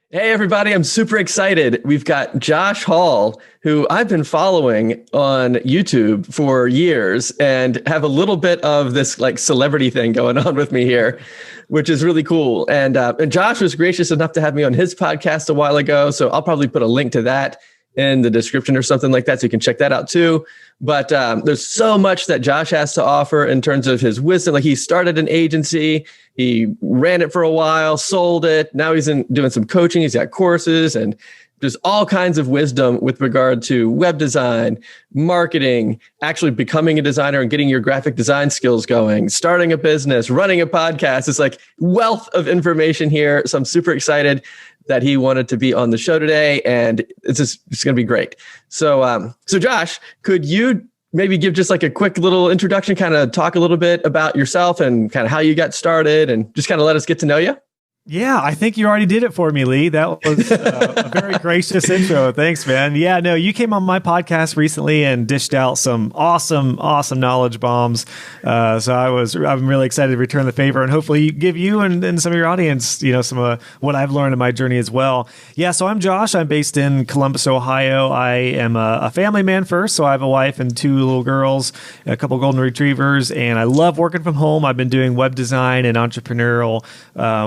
Hey, everybody. I'm super excited. We've got Josh Hall, who I've been following on YouTube for years and have a little bit of this like celebrity thing going on with me here, which is really cool. And Josh was gracious enough to have me on his podcast a while ago. So I'll probably put a link to that in the description or something like that. So you can check that out too. But there's so much that Josh has to offer in terms of his wisdom. Like he started an agency, he ran it for a while, sold it. Now he's doing some coaching. He's got courses and there's all kinds of wisdom with regard to web design, marketing, actually becoming a designer and getting your graphic design skills going, starting a business, running a podcast. It's like wealth of information here. So I'm super excited that he wanted to be on the show today, and it's going to be great. So Josh, could you maybe give just like a quick little introduction, kind of talk a little bit about yourself and kind of how you got started and just kind of let us get to know you? Yeah, I think you already did it for me, Lee. That was a very gracious intro. Thanks, man. Yeah, no, you came on my podcast recently and dished out some awesome knowledge bombs. So I'm really excited to return the favor and hopefully give you and some of your audience, some of what I've learned in my journey as well. Yeah, so I'm Josh. I'm based in Columbus, Ohio. I am a family man first. So I have a wife and two little girls, a couple golden retrievers, and I love working from home. I've been doing web design and entrepreneurial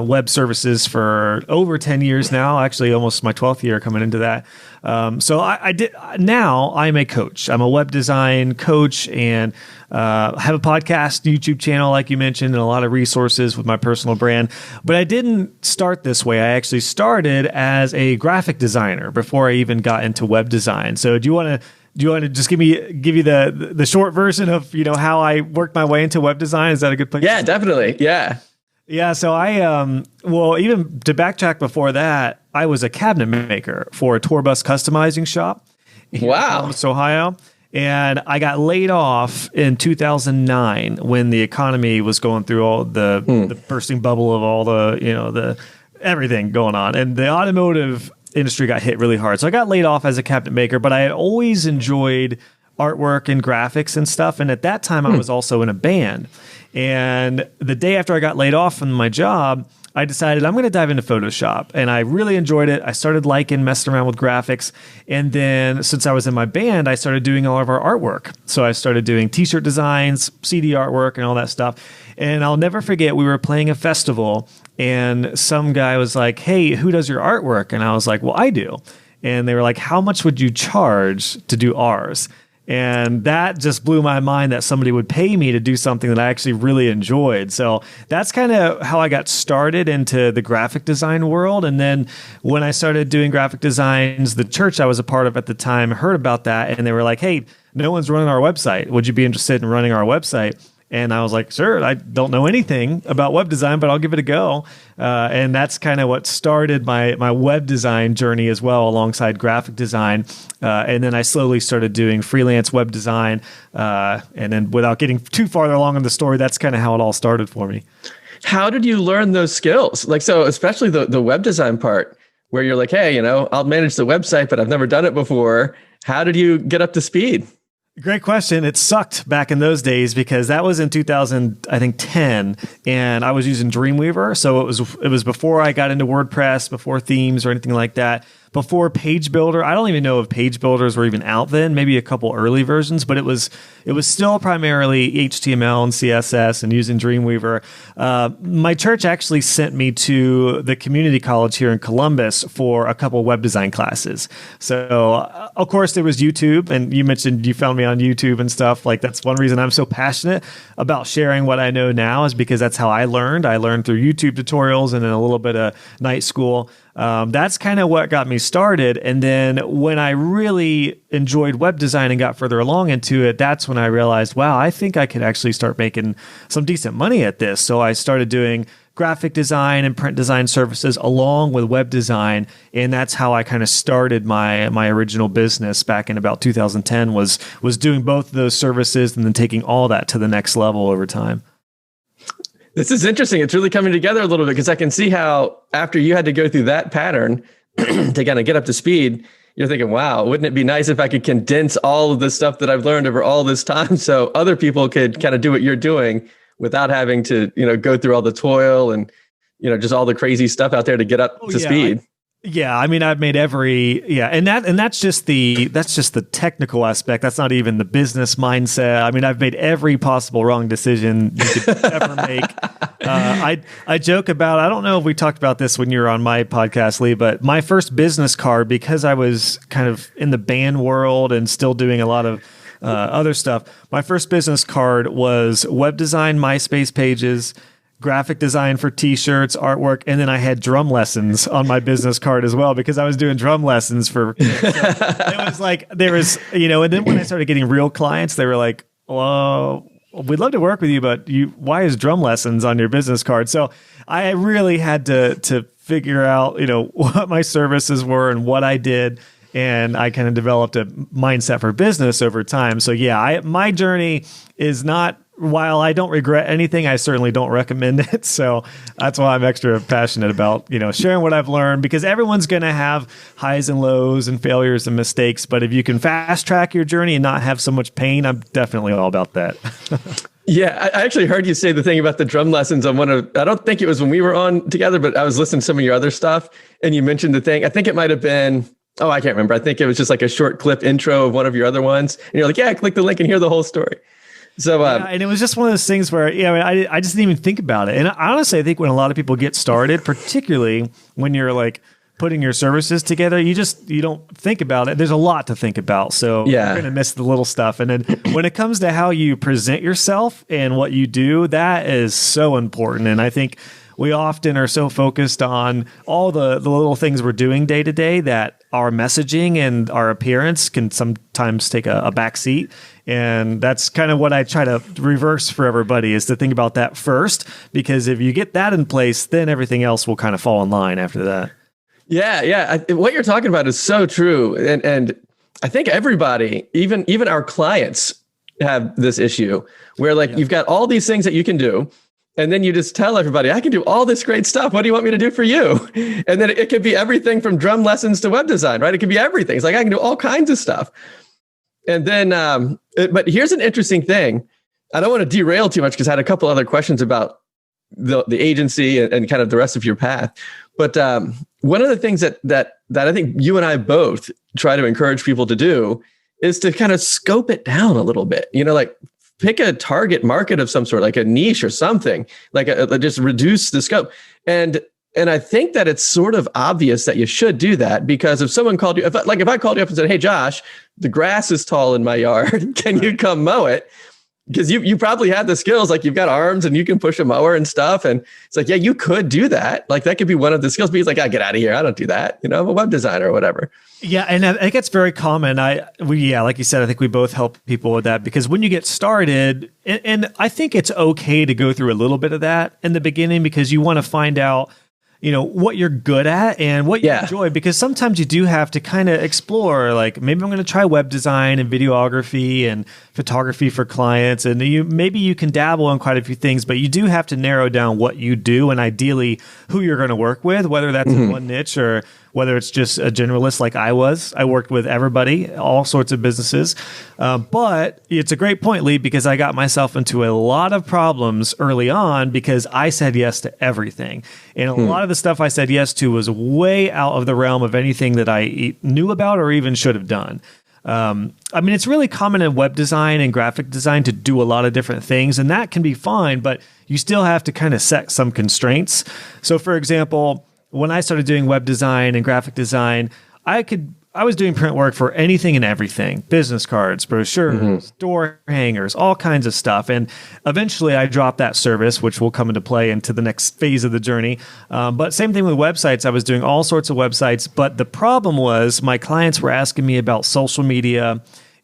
web services for over 10 years now, actually almost my 12th year coming into that. Now I'm a coach. I'm a web design coach and have a podcast, YouTube channel, like you mentioned, and a lot of resources with my personal brand. But I didn't start this way. I actually started as a graphic designer before I even got into web design. So do you want to just give you the short version of, how I worked my way into web design? Is that a good place? Yeah, definitely. Yeah. Yeah, so I, even to backtrack before that, I was a cabinet maker for a tour bus customizing shop in Columbus, Ohio. And I got laid off in 2009 when the economy was going through all the bursting bubble of all the everything going on. And the automotive industry got hit really hard. So I got laid off as a cabinet maker, but I had always enjoyed artwork and graphics and stuff. And at that time, I was also in a band. And the day after I got laid off from my job, I decided I'm going to dive into Photoshop. And I really enjoyed it. I started messing around with graphics. And then since I was in my band, I started doing all of our artwork. So I started doing t-shirt designs, CD artwork, and all that stuff. And I'll never forget, we were playing a festival and some guy was like, "Hey, who does your artwork?" And I was like, "Well, I do." And they were like, "How much would you charge to do ours?" And that just blew my mind that somebody would pay me to do something that I actually really enjoyed. So that's kind of how I got started into the graphic design world. And then when I started doing graphic designs, the church I was a part of at the time heard about that. And they were like, "Hey, no one's running our website. Would you be interested in running our website?" And I was like, "Sure, I don't know anything about web design, but I'll give it a go." And that's kind of what started my web design journey as well, alongside graphic design. And then I slowly started doing freelance web design. And then without getting too far along in the story, that's kind of how it all started for me. How did you learn those skills? Like, so especially the web design part where you're like, "Hey, I'll manage the website, but I've never done it before." How did you get up to speed? Great question. It sucked back in those days because that was in 2010, and I was using Dreamweaver. So it was before I got into WordPress, before themes or anything like that. Before Page Builder. I don't even know if Page Builders were even out then, maybe a couple early versions, but it was still primarily HTML and CSS and using Dreamweaver. My church actually sent me to the community college here in Columbus for a couple web design classes. So, of course, there was YouTube, and you mentioned you found me on YouTube and stuff. Like, that's one reason I'm so passionate about sharing what I know now, is because that's how I learned. I learned through YouTube tutorials and then a little bit of night school. That's kind of what got me started. And then when I really enjoyed web design and got further along into it, that's when I realized, wow, I think I could actually start making some decent money at this. So I started doing graphic design and print design services along with web design. And that's how I kind of started my original business back in about 2010 was doing both of those services and then taking all that to the next level over time. This is interesting. It's really coming together a little bit because I can see how after you had to go through that pattern to kind of get up to speed, you're thinking, wow, wouldn't it be nice if I could condense all of the stuff that I've learned over all this time so other people could kind of do what you're doing without having to, go through all the toil and, just all the crazy stuff out there to get up to speed. Yeah, I mean, I've made and that's just the technical aspect. That's not even the business mindset. I mean, I've made every possible wrong decision you could ever make. I joke about, I don't know if we talked about this when you were on my podcast, Lee, but my first business card, because I was kind of in the band world and still doing a lot of other stuff, my first business card was web design, MySpace pages, graphic design for t-shirts, artwork, and then I had drum lessons on my business card as well, because I was doing drum lessons for it was like and then when I started getting real clients, they were like, well, we'd love to work with you, but why is drum lessons on your business card? So I really had to figure out, what my services were and what I did. And I kind of developed a mindset for business over time. So yeah, my journey is not, while I don't regret anything, I certainly don't recommend it. So that's why I'm extra passionate about, sharing what I've learned, because everyone's going to have highs and lows and failures and mistakes. But if you can fast track your journey and not have so much pain, I'm definitely all about that. Yeah, I actually heard you say the thing about the drum lessons on I don't think it was when we were on together, but I was listening to some of your other stuff and you mentioned the thing. I think it might have been, I can't remember. I think it was just like a short clip intro of one of your other ones. And you're like, yeah, click the link and hear the whole story. So, and it was just one of those things where, I just didn't even think about it. And honestly, I think when a lot of people get started, particularly when you're like putting your services together, you don't think about it. There's a lot to think about. So you're going to miss the little stuff. And then when it comes to how you present yourself and what you do, that is so important. And I think we often are so focused on all the little things we're doing day to day that our messaging and our appearance can sometimes take a back seat. And that's kind of what I try to reverse for everybody, is to think about that first, because if you get that in place, then everything else will kind of fall in line after that. Yeah. What you're talking about is so true. And I think everybody, even our clients, have this issue where you've got all these things that you can do. And then you just tell everybody, I can do all this great stuff. What do you want me to do for you? And then it could be everything from drum lessons to web design, right? It could be everything. It's like, I can do all kinds of stuff. And then, but here's an interesting thing. I don't want to derail too much because I had a couple other questions about the agency and kind of the rest of your path. But one of the things that I think you and I both try to encourage people to do is to kind of scope it down a little bit, pick a target market of some sort, like a niche or something, just reduce the scope. And I think that it's sort of obvious that you should do that, because if someone called you, if I called you up and said, hey, Josh, the grass is tall in my yard, can you come mow it? Because you probably had the skills, like you've got arms and you can push a mower and stuff. And it's like, yeah, you could do that. Like that could be one of the skills, but he's like, get out of here. I don't do that. I'm a web designer or whatever. Yeah. And I think it's very common. Like you said, I think we both help people with that, because when you get started, and I think it's okay to go through a little bit of that in the beginning, because you want to find out, what you're good at and what you enjoy, because sometimes you do have to kind of explore, like maybe I'm going to try web design and videography and photography for clients. And maybe you can dabble in quite a few things, but you do have to narrow down what you do and ideally who you're going to work with, whether that's in one niche or whether it's just a generalist like I was. I worked with everybody, all sorts of businesses. But it's a great point, Lee, because I got myself into a lot of problems early on because I said yes to everything. And a lot of the stuff I said yes to was way out of the realm of anything that I knew about or even should have done. It's really common in web design and graphic design to do a lot of different things, and that can be fine, but you still have to kind of set some constraints. So for example, when I started doing web design and graphic design, I was doing print work for anything and everything: business cards, brochures, door hangers, all kinds of stuff. And eventually I dropped that service, which will come into play into the next phase of the journey. But same thing with websites. I was doing all sorts of websites, but the problem was my clients were asking me about social media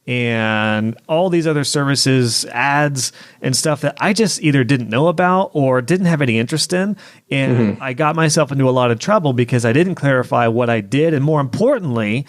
and all these other services, ads and stuff that I just either didn't know about or didn't have any interest in. And I got myself into a lot of trouble because I didn't clarify what I did. And more importantly,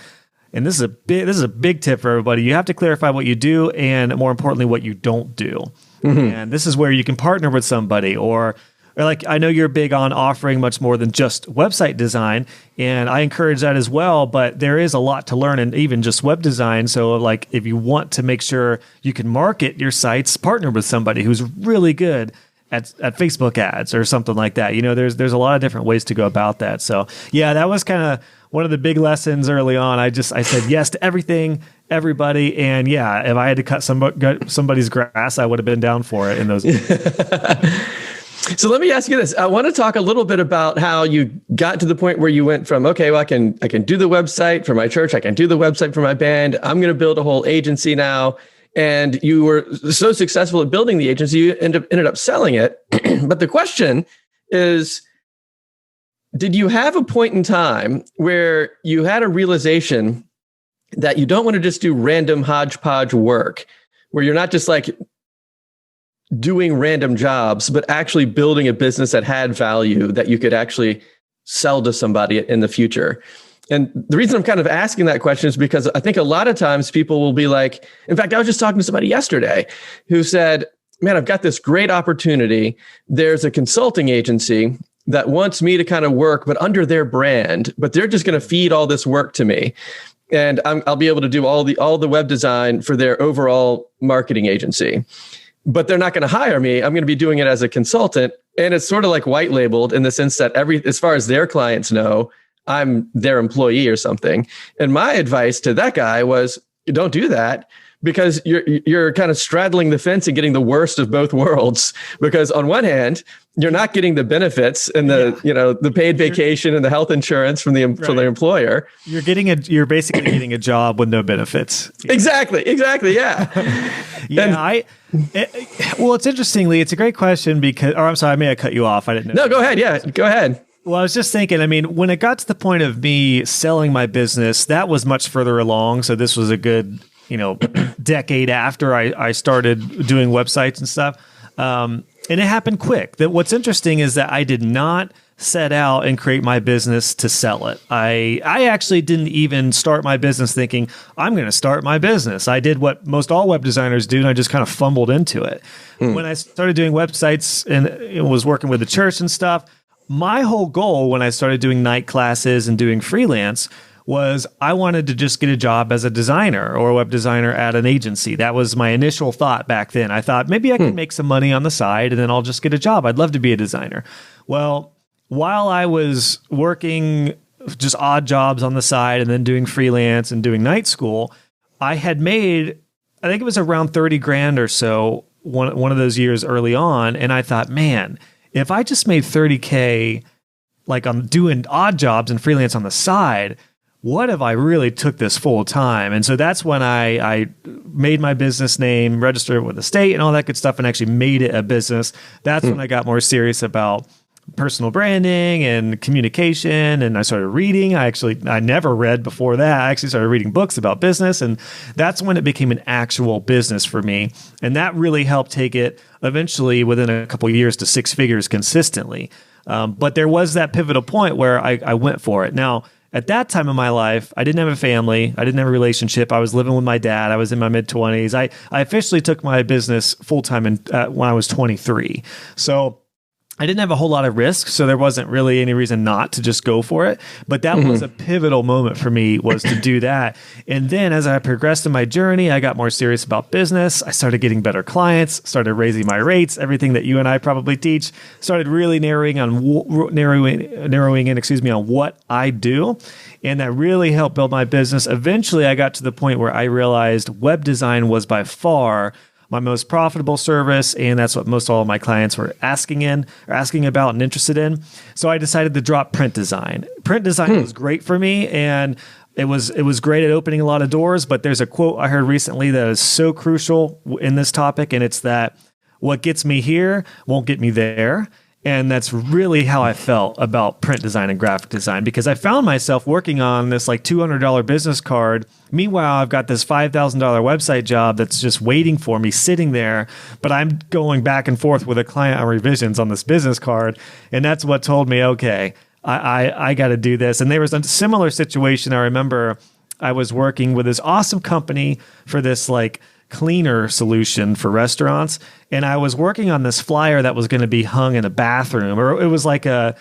and this is a big tip for everybody, you have to clarify what you do and more importantly, what you don't do. And this is where you can partner with somebody or like, I know you're big on offering much more than just website design, and I encourage that as well, but there is a lot to learn in even just web design. So like, if you want to make sure you can market your sites, partner with somebody who's really good at Facebook ads or something like that. There's a lot of different ways to go about that. So yeah, that was kind of one of the big lessons early on. I said yes to everything, everybody. And yeah, if I had to cut somebody's grass, I would have been down for it in those. So let me ask you this. I want to talk a little bit about how you got to the point where you went from, okay, well, I can do the website for my church. I can do the website for my band. I'm going to build a whole agency now. And you were so successful at building the agency, you ended up selling it. But the question is, did you have a point in time where you had a realization that you don't want to just do random hodgepodge work, where you're not just like doing random jobs, but actually building a business that had value that you could actually sell to somebody in the future? And the reason I'm kind of asking that question is because I think a lot of times people will be like, in fact, I was just talking to somebody yesterday who said, man, I've got this great opportunity. There's a consulting agency that wants me to kind of work, but under their brand, but they're just going to feed all this work to me. And I'll be able to do all the web design for their overall marketing agency, but they're not going to hire me. I'm going to be doing it as a consultant. And it's sort of like white labeled in the sense that as far as their clients know, I'm their employee or something. And my advice to that guy was, don't do that, because you're kind of straddling the fence and getting the worst of both worlds. Because on one hand, you're not getting the benefits and the paid vacation and the health insurance from the employer. You're basically getting a job with no benefits. Exactly. Yeah. Yeah. Well, it's interestingly, it's a great question because, I'm sorry, I may have cut you off. I didn't know. No, go ahead. Yeah, go ahead. Well, I was just thinking, when it got to the point of me selling my business, that was much further along. So this was a good, decade after I started doing websites and stuff. And it happened quick. That what's interesting is that I did not set out and create my business to sell it. I actually didn't even start my business thinking, I'm going to start my business. I did what most all web designers do, and I just kind of fumbled into it. When I started doing websites and was working with the church and stuff, my whole goal when I started doing night classes and doing freelance was I wanted to just get a job as a designer or a web designer at an agency. That was my initial thought back then. I thought maybe I could make some money on the side and then I'll just get a job. I'd love to be a designer. Well, while I was working just odd jobs on the side and then doing freelance and doing night school, I had made, I think it was around 30 grand or so one of those years early on. And I thought, man, if I just made 30K, like I'm doing odd jobs and freelance on the side, what if I really took this full time? And so that's when I made my business name, registered with the state and all that good stuff, and actually made it a business. That's when I got more serious about personal branding and communication. And I started reading. I never read before that. I actually started reading books about business. And that's when it became an actual business for me. And that really helped take it eventually within a couple of years to six figures consistently. But there was that pivotal point where I went for it. Now, at that time in my life, I didn't have a family. I didn't have a relationship. I was living with my dad. I was in my mid-20s. I officially took my business full-time when I was 23. So I didn't have a whole lot of risk, so there wasn't really any reason not to just go for it. But that was a pivotal moment for me, was to do that. And then as I progressed in my journey, I got more serious about business. I started getting better clients, started raising my rates, everything that you and I probably teach, started really narrowing in, on what I do. And that really helped build my business. Eventually, I got to the point where I realized web design was by far my most profitable service, and that's what most all of my clients were asking about and interested in. So I decided to drop print design. Print design was great for me, and it was great at opening a lot of doors. But there's a quote I heard recently that is so crucial in this topic, and it's that what gets me here won't get me there. And that's really how I felt about print design and graphic design, because I found myself working on this like $200 business card. Meanwhile, I've got this $5,000 website job that's just waiting for me, sitting there, but I'm going back and forth with a client on revisions on this business card. And that's what told me, okay, I got to do this. And there was a similar situation. I remember I was working with this awesome company for this like cleaner solution for restaurants. And I was working on this flyer that was going to be hung in a bathroom, or it was like a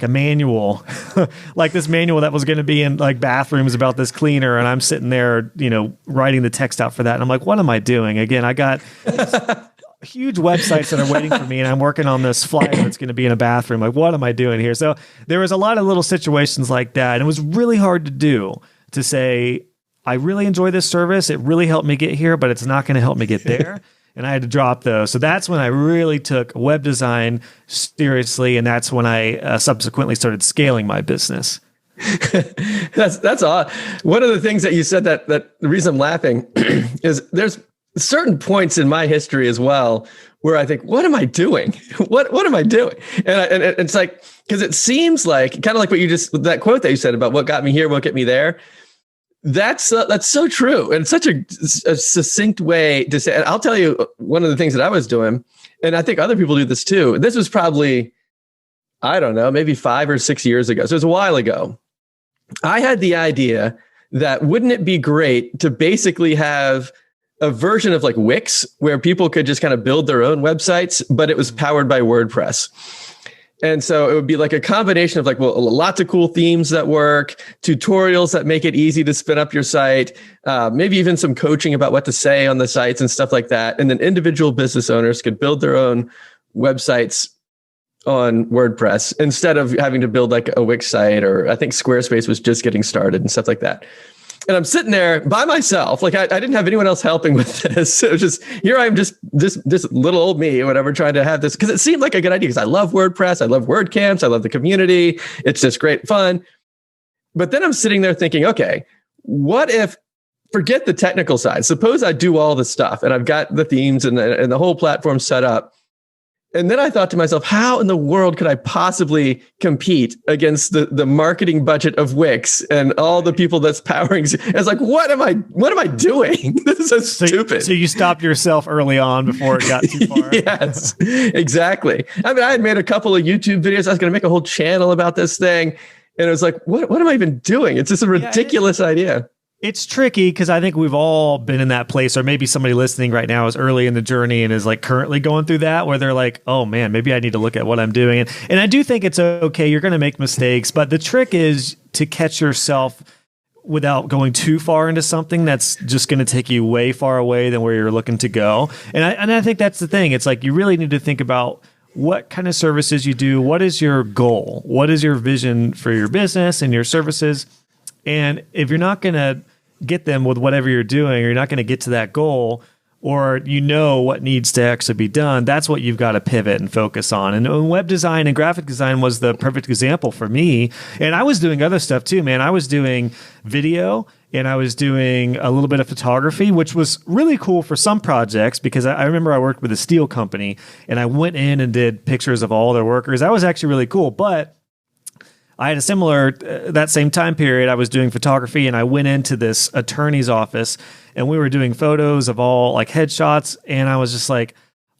manual, like this manual that was going to be in like bathrooms about this cleaner. And I'm sitting there, writing the text out for that. And I'm like, what am I doing? Again, I got huge websites that are waiting for me, and I'm working on this flyer that's going to be in a bathroom. Like, what am I doing here? So there was a lot of little situations like that, and it was really hard to do, to say, I really enjoy this service. It really helped me get here, but it's not going to help me get there. And I had to drop those. So that's when I really took web design seriously, and that's when I subsequently started scaling my business. That's odd. One of the things that you said that the reason I'm laughing is there's certain points in my history as well where I think, what am I doing? What am I doing? And it's like, because it seems like kind of like what you just, that quote that you said about what got me here won't get me there. That's so true. And such a succinct way to say, and I'll tell you one of the things that I was doing, and I think other people do this too. This was probably, I don't know, maybe 5 or 6 years ago. So it was a while ago. I had the idea that wouldn't it be great to basically have a version of like Wix where people could just kind of build their own websites, but it was powered by WordPress. And so it would be like a combination of like, well, lots of cool themes that work, tutorials that make it easy to spin up your site, maybe even some coaching about what to say on the sites and stuff like that. And then individual business owners could build their own websites on WordPress instead of having to build like a Wix site, or I think Squarespace was just getting started and stuff like that. And I'm sitting there by myself. Like I didn't have anyone else helping with this. It was just, here I am, just this little old me or whatever, trying to have this, because it seemed like a good idea, because I love WordPress. I love WordCamps. I love the community. It's just great fun. But then I'm sitting there thinking, okay, what if, forget the technical side. Suppose I do all the stuff and I've got the themes and the whole platform set up. And then I thought to myself, how in the world could I possibly compete against the marketing budget of Wix and all the people that's powering? It's like, what am I doing? This is so stupid. So you stopped yourself early on before it got too far. Yes, exactly. I mean, I had made a couple of YouTube videos. I was going to make a whole channel about this thing. And it was like, what am I even doing? It's just a ridiculous idea. It's tricky because I think we've all been in that place, or maybe somebody listening right now is early in the journey and is like currently going through that, where they're like, oh man, maybe I need to look at what I'm doing. And I do think it's okay. You're going to make mistakes, but the trick is to catch yourself without going too far into something that's just going to take you way far away than where you're looking to go. And I think that's the thing. It's like, you really need to think about what kind of services you do. What is your goal? What is your vision for your business and your services? And if you're not going to get them with whatever you're doing, or you're not going to get to that goal, or you know what needs to actually be done, that's what you've got to pivot and focus on. And web design and graphic design was the perfect example for me. And I was doing other stuff too, man. I was doing video, and I was doing a little bit of photography, which was really cool for some projects, because I remember I worked with a steel company and I went in and did pictures of all their workers. That was actually really cool. But I had a similar, that same time period, I was doing photography, and I went into this attorney's office and we were doing photos of all like headshots. And I was just like,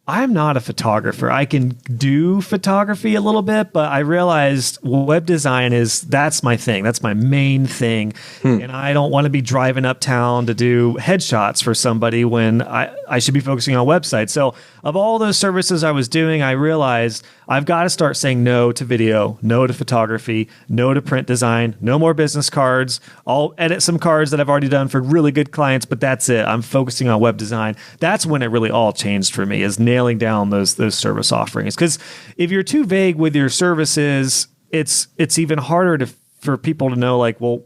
I'm not a photographer. I can do photography a little bit, but I realized web design that's my thing. That's my main thing. And I don't want to be driving uptown to do headshots for somebody when I should be focusing on websites. So of all those services I was doing, I realized I've got to start saying no to video, no to photography, no to print design, no more business cards. I'll edit some cards that I've already done for really good clients, but that's it. I'm focusing on web design. That's when it really all changed for me, is nailing down those service offerings. Because if you're too vague with your services, it's even harder for people to know, like, well,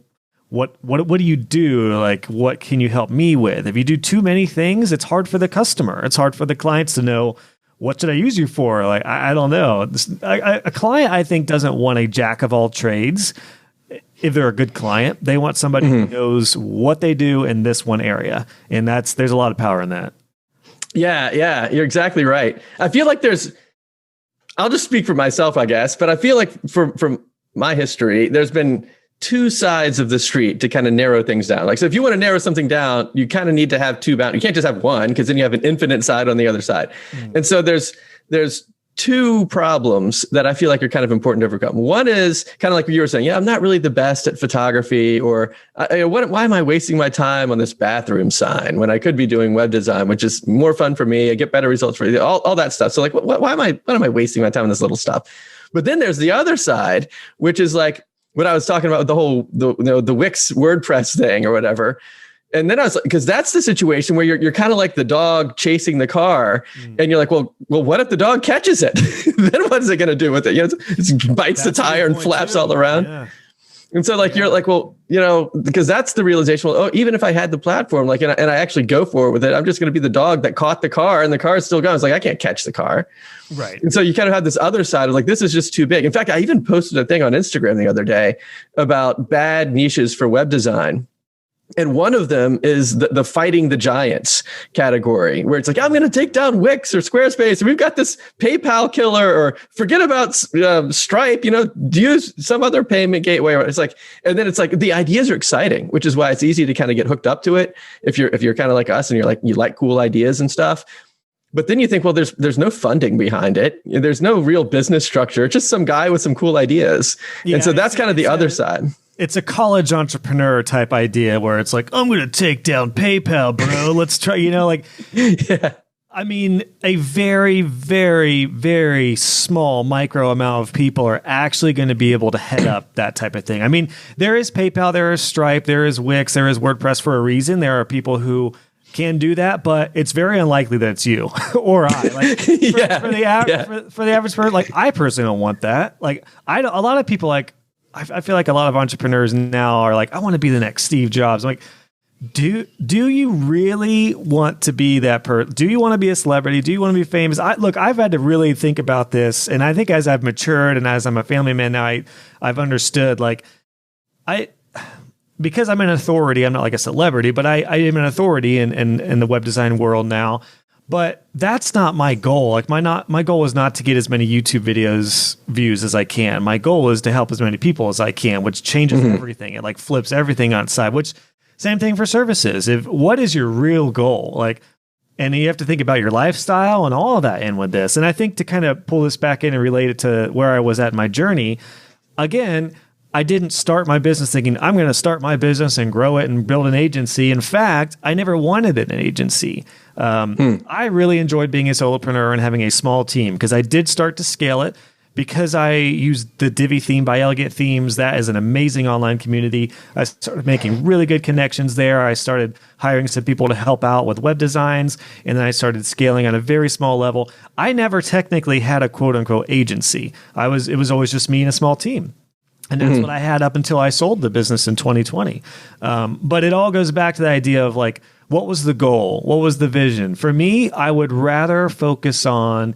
what do you do? Like, what can you help me with? If you do too many things, it's hard for the customer. It's hard for the clients to know, what should I use you for? Like, I don't know. A client, I think, doesn't want a jack of all trades. If they're a good client, they want somebody who knows what they do in this one area. And there's a lot of power in that. Yeah, you're exactly right. I feel like I'll just speak for myself, I guess, but I feel like from my history, there's been two sides of the street to kind of narrow things down. Like, so if you want to narrow something down, you kind of need to have two boundaries. You can't just have one, because then you have an infinite side on the other side. And so there's two problems that I feel like are kind of important to overcome. One is kind of like what you were saying. Yeah, I'm not really the best at photography, or why am I wasting my time on this bathroom sign when I could be doing web design, which is more fun for me. I get better results for you, all that stuff. So like, why am I wasting my time on this little stuff? But then there's the other side, which is like what I was talking about with the whole, the Wix WordPress thing or whatever. And then I was like, because that's the situation where you're kind of like the dog chasing the car, and you're like, well, what if the dog catches it? Then what is it going to do with it? It bites the tire and flaps all around. Yeah. And so you're like, well, because that's the realization. Well, even if I had the platform, and I actually go forward with it, I'm just going to be the dog that caught the car, and the car is still going. It's like, I can't catch the car. Right. And so you kind of have this other side of this is just too big. In fact, I even posted a thing on Instagram the other day about bad niches for web design. And one of them is the fighting the giants category, where it's like, I'm going to take down Wix or Squarespace. We've got this PayPal killer, or forget about Stripe, use some other payment gateway. It's like, and then it's like, the ideas are exciting, which is why it's easy to kind of get hooked up to it. If you're kind of like us and you like cool ideas and stuff. But then you think, well, there's no funding behind it. There's no real business structure. It's just some guy with some cool ideas. Yeah, and so that's kind of the other side. It's a college entrepreneur type idea where it's like, I'm going to take down PayPal, bro. Let's try, yeah. I mean, a very, very, very small micro amount of people are actually going to be able to head up that type of thing. I mean, there is PayPal, there is Stripe, there is Wix, there is WordPress for a reason. There are people who can do that, but it's very unlikely that it's you or I. For the average person, I personally don't want that. A lot of people I feel like a lot of entrepreneurs now are like, I want to be the next Steve Jobs. I'm like, do you really want to be that person? Do you want to be a celebrity? Do you want to be famous? I've had to really think about this. And I think as I've matured and as I'm a family man now, I've understood because I'm an authority, I'm not like a celebrity, but I am an authority in the web design world now. But that's not my goal. My goal is not to get as many YouTube videos views as I can. My goal is to help as many people as I can, which changes everything. It flips everything on its side, which same thing for services. What is your real goal? And you have to think about your lifestyle and all of that in with this. And I think to kind of pull this back in and relate it to where I was at in my journey, again, I didn't start my business thinking I'm going to start my business and grow it and build an agency. In fact, I never wanted an agency. I really enjoyed being a solopreneur and having a small team because I did start to scale it because I used the Divi theme by Elegant Themes. That is an amazing online community. I started making really good connections there. I started hiring some people to help out with web designs, and then I started scaling on a very small level. I never technically had a quote unquote agency. It was always just me and a small team. And that's what I had up until I sold the business in 2020. But it all goes back to the idea of what was the goal? What was the vision? For me, I would rather focus on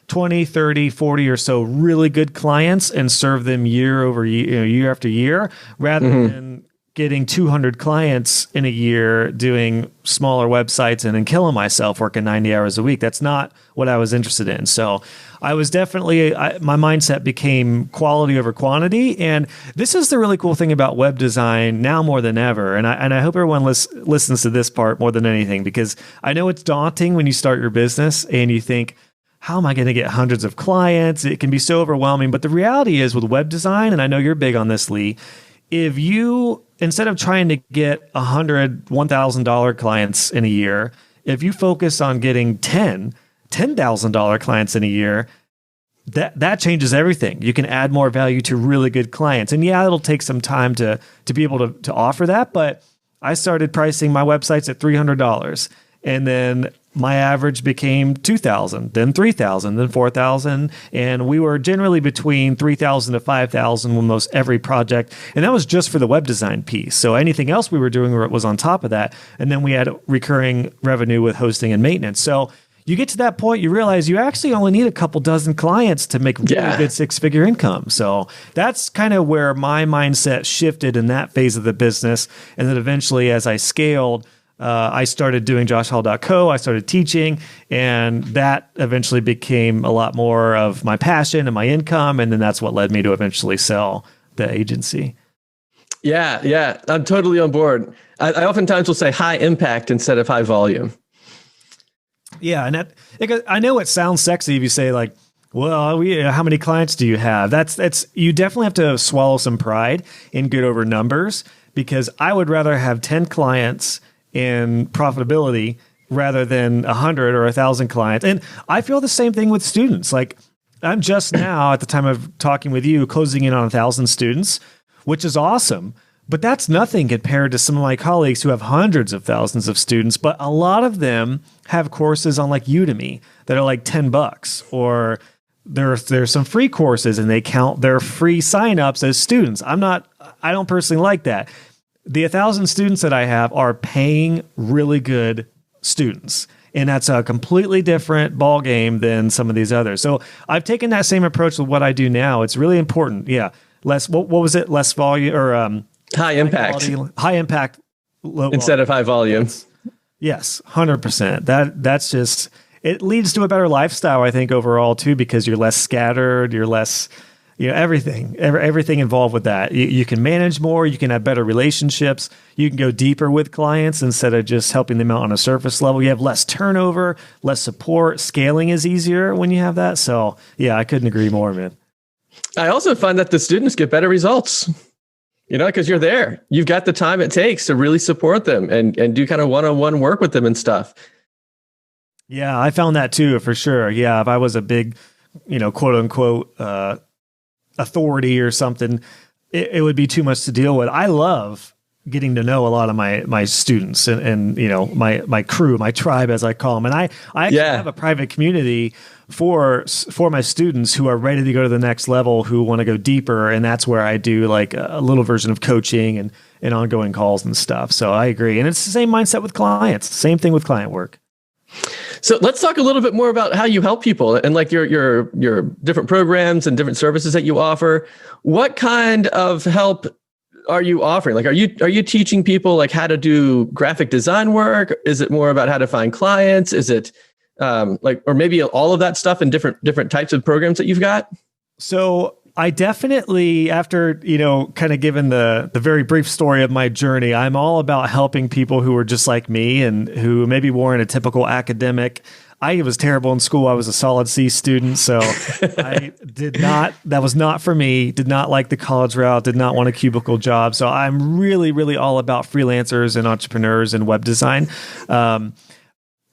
20, 30, 40 or so really good clients and serve them year over year, year after year, rather than getting 200 clients in a year doing smaller websites and then killing myself working 90 hours a week. That's not what I was interested in. So I was definitely, my mindset became quality over quantity. And this is the really cool thing about web design now more than ever. And I hope everyone listens to this part more than anything, because I know it's daunting when you start your business and you think, how am I going to get hundreds of clients? It can be so overwhelming. But the reality is with web design, and I know you're big on this, Lee, if you, instead of trying to get $1,000 clients in a year, if you focus on getting $10,000 clients in a year, that changes everything. You can add more value to really good clients. And yeah, it'll take some time to be able to offer that. But I started pricing my websites at $300. And then my average became $2,000, then $3,000, then $4,000. And we were generally between $3,000 to $5,000 with most every project. And that was just for the web design piece. So anything else we were doing was on top of that. And then we had recurring revenue with hosting and maintenance. So you get to that point, you realize you actually only need a couple dozen clients to make really good six-figure income. So that's kind of where my mindset shifted in that phase of the business. And then eventually, as I scaled, I started doing joshhall.co. I started teaching, and that eventually became a lot more of my passion and my income. And then that's what led me to eventually sell the agency. Yeah. I'm totally on board. I oftentimes will say high impact instead of high volume. Yeah. And I know it sounds sexy if you say well, how many clients do you have? That's you definitely have to swallow some pride and get over numbers, because I would rather have 10 clients in profitability rather than 100 or 1,000 clients. And I feel the same thing with students. I'm just now, at the time of talking with you, closing in on 1,000 students, which is awesome. But that's nothing compared to some of my colleagues who have hundreds of thousands of students. But a lot of them have courses on like Udemy that are like $10, or there's some free courses and they count their free signups as students. I don't personally like that. The 1,000 students that I have are paying really good students. And that's a completely different ball game than some of these others. So I've taken that same approach with what I do now. It's really important. Yeah. Less, what was it? Less volume or high impact. High impact, low instead of high volume. Yes, 100%. That's just, it leads to a better lifestyle, I think, overall too, because you're less scattered, you're less, everything involved with that. You can manage more, you can have better relationships, you can go deeper with clients instead of just helping them out on a surface level. You have less turnover, less support. Scaling is easier when you have that. So yeah, I couldn't agree more, man. I also find that the students get better results, because you're there. You've got the time it takes to really support them and do kind of one-on-one work with them and stuff. Yeah, I found that too, for sure. Yeah, if I was a big, quote unquote, authority or something, it would be too much to deal with. I love getting to know a lot of my students and my crew, my tribe, as I call them. And I actually have a private community for my students who are ready to go to the next level, who want to go deeper. And that's where I do like a little version of coaching and ongoing calls and stuff. So I agree. And it's the same mindset with clients, same thing with client work. So let's talk a little bit more about how you help people and like your different programs and different services that you offer. What kind of help are you offering? Like, are you teaching people like how to do graphic design work? Is it more about how to find clients? Is it or maybe all of that stuff in different types of programs that you've got? So I definitely, after, kind of given the very brief story of my journey, I'm all about helping people who are just like me and who maybe weren't a typical academic. I was terrible in school. I was a solid C student. So that was not for me, did not like the college route, did not want a cubicle job. So I'm really, really all about freelancers and entrepreneurs and web design.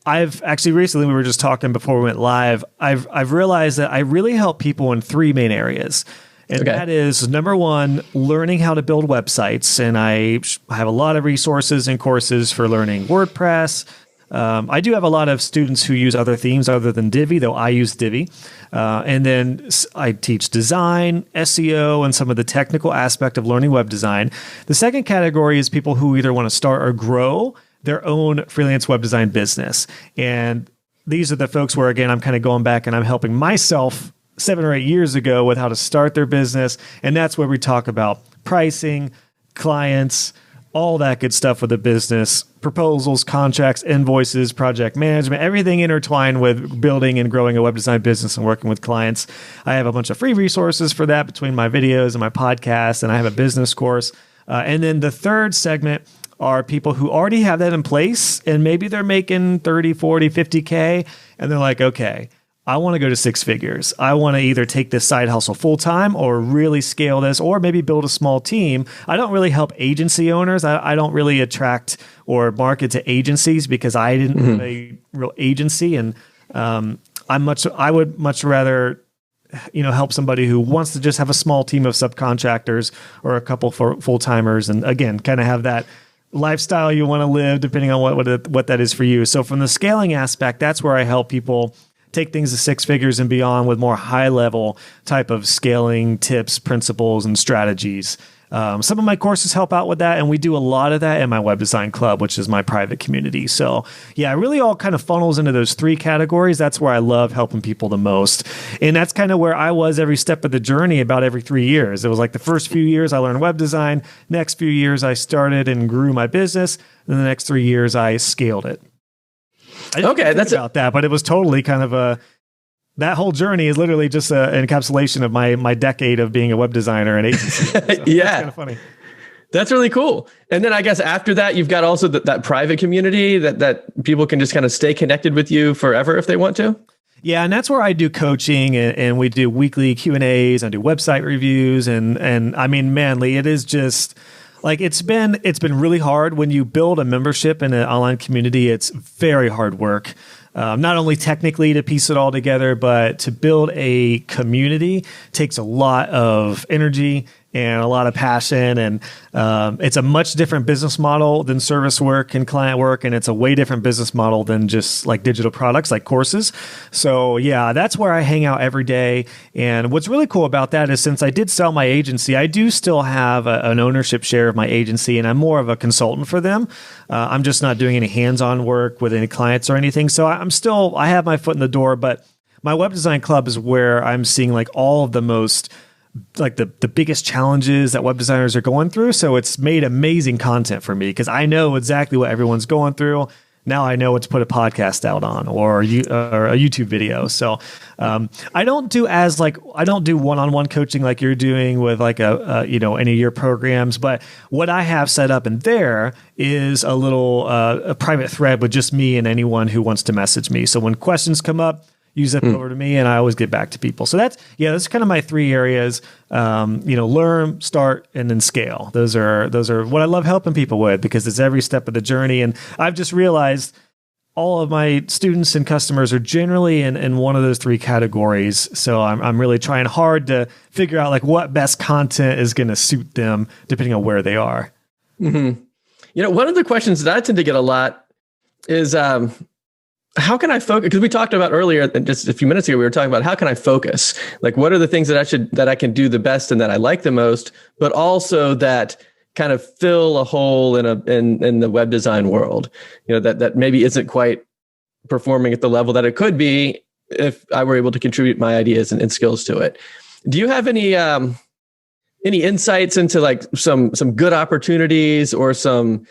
I've actually recently, we were just talking before we went live, I've realized that I really help people in three main areas. And that is, number one, learning how to build websites. And I have a lot of resources and courses for learning WordPress. I do have a lot of students who use other themes other than Divi, though I use Divi. And then I teach design, SEO, and some of the technical aspect of learning web design. The second category is people who either want to start or grow their own freelance web design business. And these are the folks where, again, I'm kind of going back and I'm helping myself 7 or 8 years ago with how to start their business. And that's where we talk about pricing, clients, all that good stuff with a business, proposals, contracts, invoices, project management, everything intertwined with building and growing a web design business and working with clients. I have a bunch of free resources for that between my videos and my podcast, and I have a business course. And then the third segment are people who already have that in place, and maybe they're making 30, 40, 50K, and they're like, okay, I want to go to 6 figures. I want to either take this side hustle full time or really scale this, or maybe build a small team. I don't really help agency owners. I don't really attract or market to agencies because I didn't have a real agency. And I would much rather, help somebody who wants to just have a small team of subcontractors or a couple for full timers. And again, kind of have that lifestyle you want to live depending on what that is for you. So from the scaling aspect, that's where I help people take things to 6 figures and beyond with more high level type of scaling tips, principles, and strategies. Some of my courses help out with that, and we do a lot of that in my Web Design Club, which is my private community. So yeah, it really all kind of funnels into those 3 categories. That's where I love helping people the most. And that's kind of where I was every step of the journey about every 3 years. It was like the first few years I learned web design. Next few years I started and grew my business. And the next 3 years I scaled it. I didn't think about that, but it was totally kind of that whole journey is literally just an encapsulation of my decade of being a web designer and agency. So yeah. That's kind of funny. That's really cool. And then I guess after that, you've got also that private community that people can just kind of stay connected with you forever if they want to. Yeah, and that's where I do coaching and we do weekly Q&As, I do website reviews, and I mean, manly, it is just like it's been really hard when you build a membership in an online community. It's very hard work. Not only technically to piece it all together, but to build a community takes a lot of energy and a lot of passion. And it's a much different business model than service work and client work. And it's a way different business model than just like digital products like courses. So yeah, that's where I hang out every day. And what's really cool about that is since I did sell my agency, I do still have an ownership share of my agency, and I'm more of a consultant for them. I'm just not doing any hands-on work with any clients or anything. So I have my foot in the door, but my web design club is where I'm seeing like all of the most like the biggest challenges that web designers are going through. So it's made amazing content for me because I know exactly what everyone's going through. Now I know what to put a podcast out on or a YouTube video. So I don't do one-on-one coaching like you're doing with like any of your programs. But what I have set up in there is a little a private thread with just me and anyone who wants to message me. So when questions come up, you zip it over to me and I always get back to people. So that's kind of my three areas, learn, start, and then scale. Those are what I love helping people with because it's every step of the journey. And I've just realized all of my students and customers are generally in one of those three categories. So I'm really trying hard to figure out like what best content is going to suit them depending on where they are. Mm-hmm. One of the questions that I tend to get a lot is, how can I focus? Because we talked about earlier, just a few minutes ago, we were talking about how can I focus? Like, what are the things that I can do the best and that I like the most, but also that kind of fill a hole in the web design world, that maybe isn't quite performing at the level that it could be if I were able to contribute my ideas and skills to it. Do you have any insights into like some good opportunities or some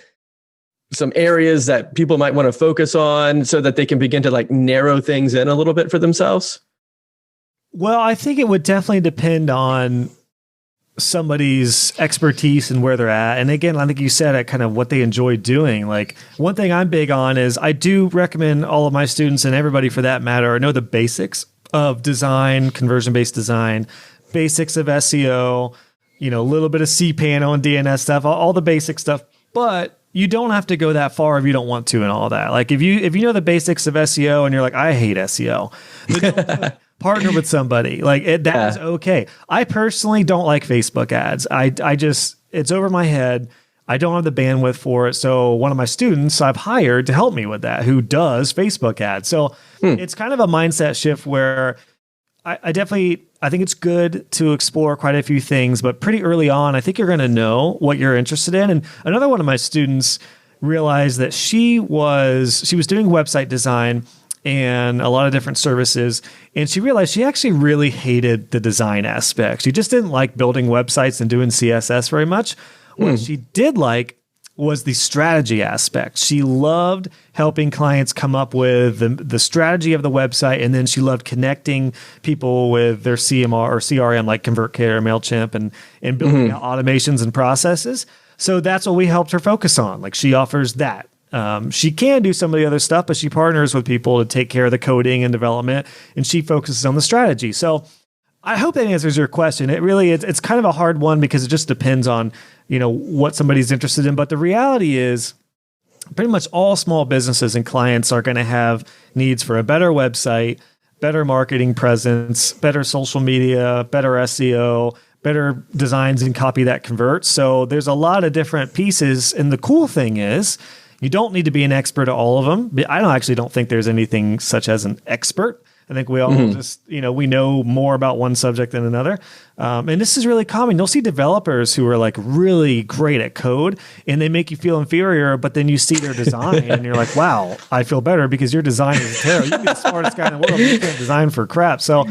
areas that people might want to focus on so that they can begin to like narrow things in a little bit for themselves? Well, I think it would definitely depend on somebody's expertise and where they're at. And again, I think you said it, kind of what they enjoy doing. Like one thing I'm big on is I do recommend all of my students and everybody for that matter know the basics of design, conversion-based design, basics of SEO, a little bit of cPanel and DNS stuff, all the basic stuff. But you don't have to go that far if you don't want to and all that. Like if you know the basics of SEO and you're like, I hate SEO, then partner with somebody. Like that is okay. I personally don't like Facebook ads. I just, it's over my head. I don't have the bandwidth for it. So one of my students I've hired to help me with that, who does Facebook ads. So it's kind of a mindset shift where I think it's good to explore quite a few things, but pretty early on, I think you're going to know what you're interested in. And another one of my students realized that she was doing website design and a lot of different services. And she realized she actually really hated the design aspect. She just didn't like building websites and doing CSS very much. What she did like was the strategy aspect. She loved helping clients come up with the strategy of the website, and then she loved connecting people with their CMR or CRM like ConvertKit or MailChimp and building out automations and processes. So that's what we helped her focus on. Like she offers that. She can do some of the other stuff, but she partners with people to take care of the coding and development, and she focuses on the strategy. So I hope that answers your question. It's kind of a hard one because it just depends on, what somebody's interested in. But the reality is pretty much all small businesses and clients are going to have needs for a better website, better marketing presence, better social media, better SEO, better designs and copy that converts. So there's a lot of different pieces. And the cool thing is you don't need to be an expert at all of them. I don't think there's anything such as an expert. I think we all just, we know more about one subject than another. And this is really common. You'll see developers who are like really great at code and they make you feel inferior, but then you see their design and you're like, wow, I feel better because your design is terrible. You can be the smartest guy in the world, but you can't design for crap. So,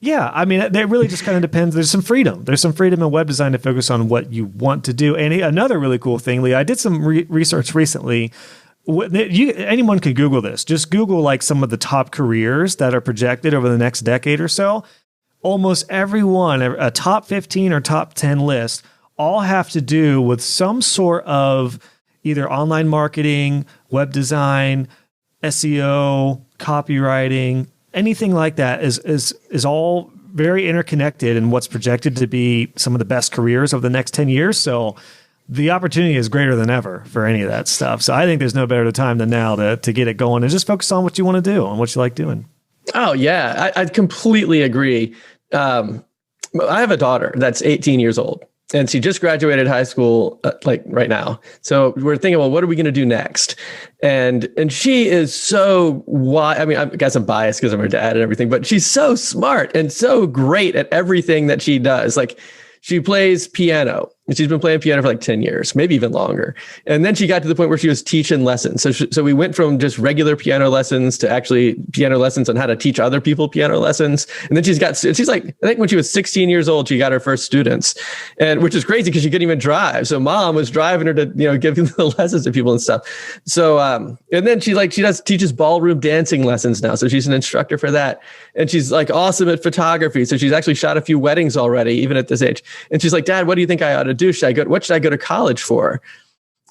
it really just kind of depends. There's some freedom. There's some freedom in web design to focus on what you want to do. And another really cool thing, Lee, I did some research recently. Anyone can Google this. Just Google like some of the top careers that are projected over the next decade or so. Almost everyone, a top 15 or top 10 list, all have to do with some sort of either online marketing, web design, SEO, copywriting, anything like that is all very interconnected in what's projected to be some of the best careers over the next 10 years. So the opportunity is greater than ever for any of that stuff. So I think there's no better time than now to get it going and just focus on what you want to do and what you like doing. Oh, yeah. I completely agree. I have a daughter that's 18 years old. And she just graduated high school, like right now. So we're thinking, well, what are we going to do next? And she is so wise. I mean, I guess I'm biased because I'm her dad and everything, but she's so smart and so great at everything that she does. Like, she plays piano, and she's been playing piano for like 10 years, maybe even longer. And then she got to the point where she was teaching lessons. So we went from just regular piano lessons to actually piano lessons on how to teach other people piano lessons. And then she's like, I think when she was 16 years old, she got her first students, and which is crazy because she couldn't even drive. So mom was driving her to, give the lessons to people and stuff. So, and then she teaches ballroom dancing lessons now. So she's an instructor for that. And she's like awesome at photography. So she's actually shot a few weddings already, even at this age. And she's like, Dad, what do you think I ought to do? What should I go to college for?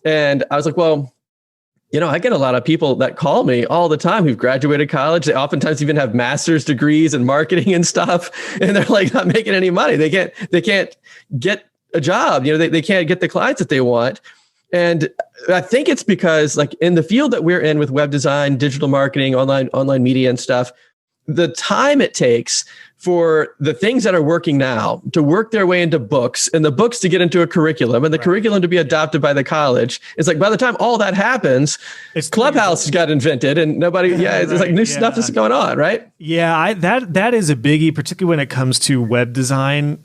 And I was like, well, I get a lot of people that call me all the time who've graduated college. They oftentimes even have master's degrees in marketing and stuff. And they're like not making any money. They can't get a job. They can't get the clients that they want. And I think it's because like in the field that we're in with web design, digital marketing, online media and stuff, the time it takes for the things that are working now to work their way into books, and the books to get into a curriculum, and the curriculum to be adopted by the college. It's like by the time all that happens, Clubhouse got invented, and nobody. It's like new stuff is going on, right? Yeah, that is a biggie, particularly when it comes to web design,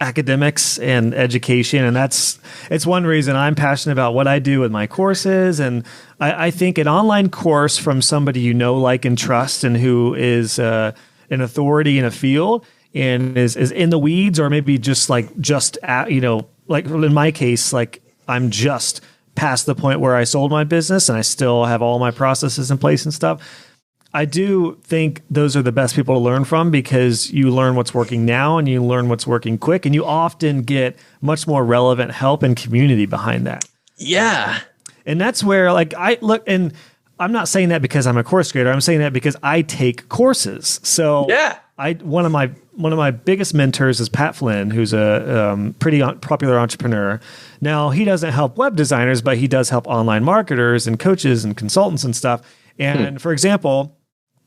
academics, and education, and it's one reason I'm passionate about what I do with my courses. And I think an online course from somebody like, and trust, and who is an authority in a field and is in the weeds, or maybe like in my case, like I'm just past the point where I sold my business and I still have all my processes in place and stuff. I do think those are the best people to learn from, because you learn what's working now and you learn what's working quick, and you often get much more relevant help and community behind that. Yeah. And that's where I look, and I'm not saying that because I'm a course creator. I'm saying that because I take courses. So yeah, one of my biggest mentors is Pat Flynn, who's a pretty popular entrepreneur. Now, he doesn't help web designers, but he does help online marketers and coaches and consultants and stuff. And for example,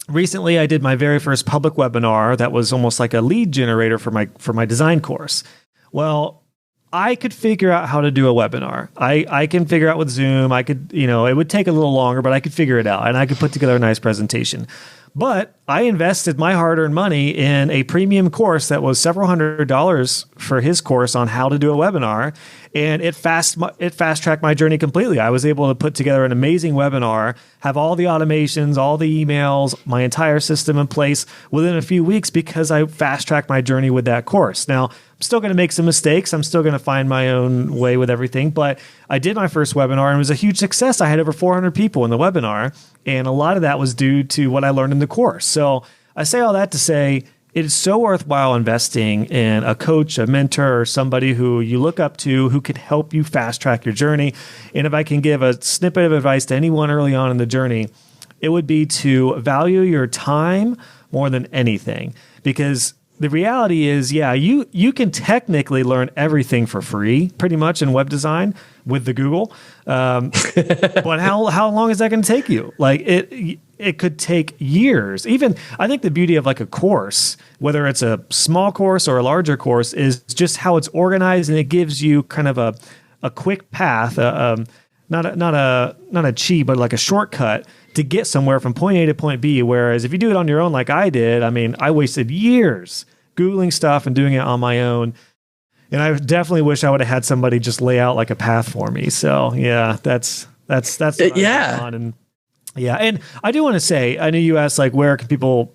recently I did my very first public webinar that was almost like a lead generator for my design course. Well, I could figure out how to do a webinar. I can figure out with Zoom. I could, it would take a little longer, but I could figure it out, and I could put together a nice presentation. But I invested my hard-earned money in a premium course that was several $100s for his course on how to do a webinar, and it fast-tracked my journey completely. I was able to put together an amazing webinar, have all the automations, all the emails, my entire system in place within a few weeks because I fast-tracked my journey with that course. Now, I'm still going to make some mistakes. I'm still going to find my own way with everything. But I did my first webinar, and it was a huge success. I had over 400 people in the webinar, and a lot of that was due to what I learned in the course. So I say all that to say it is so worthwhile investing in a coach, a mentor, or somebody who you look up to who can help you fast track your journey. And if I can give a snippet of advice to anyone early on in the journey, it would be to value your time more than anything, because the reality is, you can technically learn everything for free, pretty much, in web design with the Google. But how long is that going to take you? Like it could take years. Even I think the beauty of like a course, whether it's a small course or a larger course, is just how it's organized, and it gives you kind of a quick path, not a cheat, but like a shortcut to get somewhere from point A to point B. Whereas if you do it on your own, like I did, I wasted years Googling stuff and doing it on my own. And I definitely wish I would have had somebody just lay out like a path for me. So yeah, that's yeah. And yeah. And I do want to say, I know you asked like, where can people,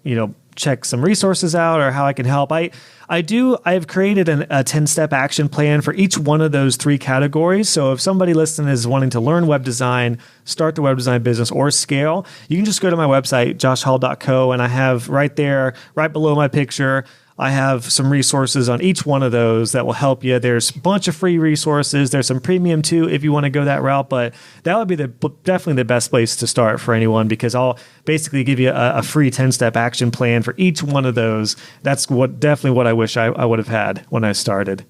check some resources out or how I can help. I've created a 10-step action plan for each one of those 3 categories. So if somebody listening is wanting to learn web design, start the web design business, or scale, you can just go to my website, joshhall.co, and I have right there, right below my picture, I have some resources on each one of those that will help you. There's a bunch of free resources. There's some premium too if you want to go that route, but that would be definitely the best place to start for anyone, because I'll basically give you a free 10-step action plan for each one of those. That's definitely what I wish I would have had when I started.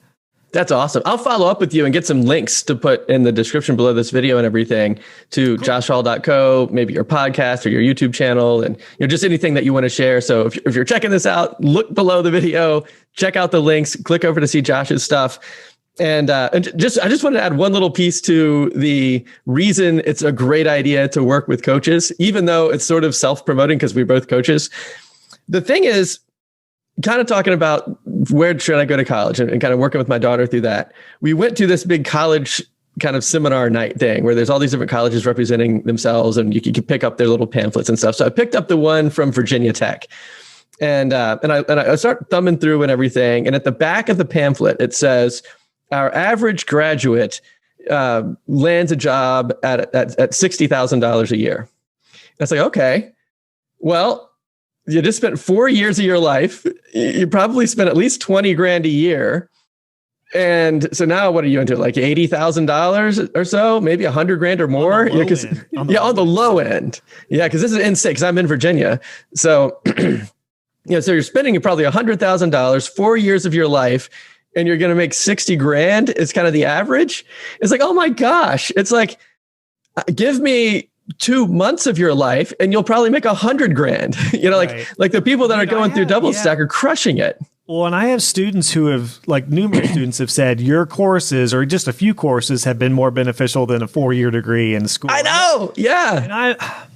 That's awesome. I'll follow up with you and get some links to put in the description below this video and everything to joshhall.co, maybe your podcast or your YouTube channel, and just anything that you want to share. So if you're checking this out, look below the video, check out the links, click over to see Josh's stuff. And I just wanted to add one little piece to the reason it's a great idea to work with coaches, even though it's sort of self-promoting because we're both coaches. The thing is, kind of talking about where should I go to college and kind of working with my daughter through that. We went to this big college kind of seminar night thing where there's all these different colleges representing themselves and you can pick up their little pamphlets and stuff. So I picked up the one from Virginia Tech and I start thumbing through and everything. And at the back of the pamphlet, it says our average graduate lands a job at $60,000 a year. And it's like, okay, well, you just spent 4 years of your life. You probably spent at least 20 grand a year. And so now what are you into? Like $80,000 or so, maybe 100 grand or more. On the low end. Yeah. Cause this is in state, cause I'm in Virginia. So, so you're spending probably $100,000, 4 years of your life, and you're going to make 60 grand. It's kind of the average. It's like, oh my gosh. It's like, give me 2 months of your life and you'll probably make 100 grand. Right. like the people that are going through DoubleStack are crushing it. Well, and I have students who have, like numerous students have said, your courses or just a few courses have been more beneficial than a 4-year degree in school. I know. Yeah. And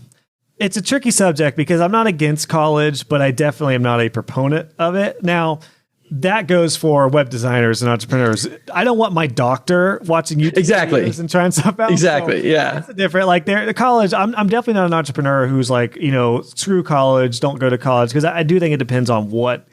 it's a tricky subject because I'm not against college, but I definitely am not a proponent of it. Now, that goes for web designers and entrepreneurs. I don't want my doctor watching YouTube videos and trying stuff out. Exactly. So yeah. It's different. Like the college, I'm definitely not an entrepreneur who's like, screw college, don't go to college. Cause I do think it depends on what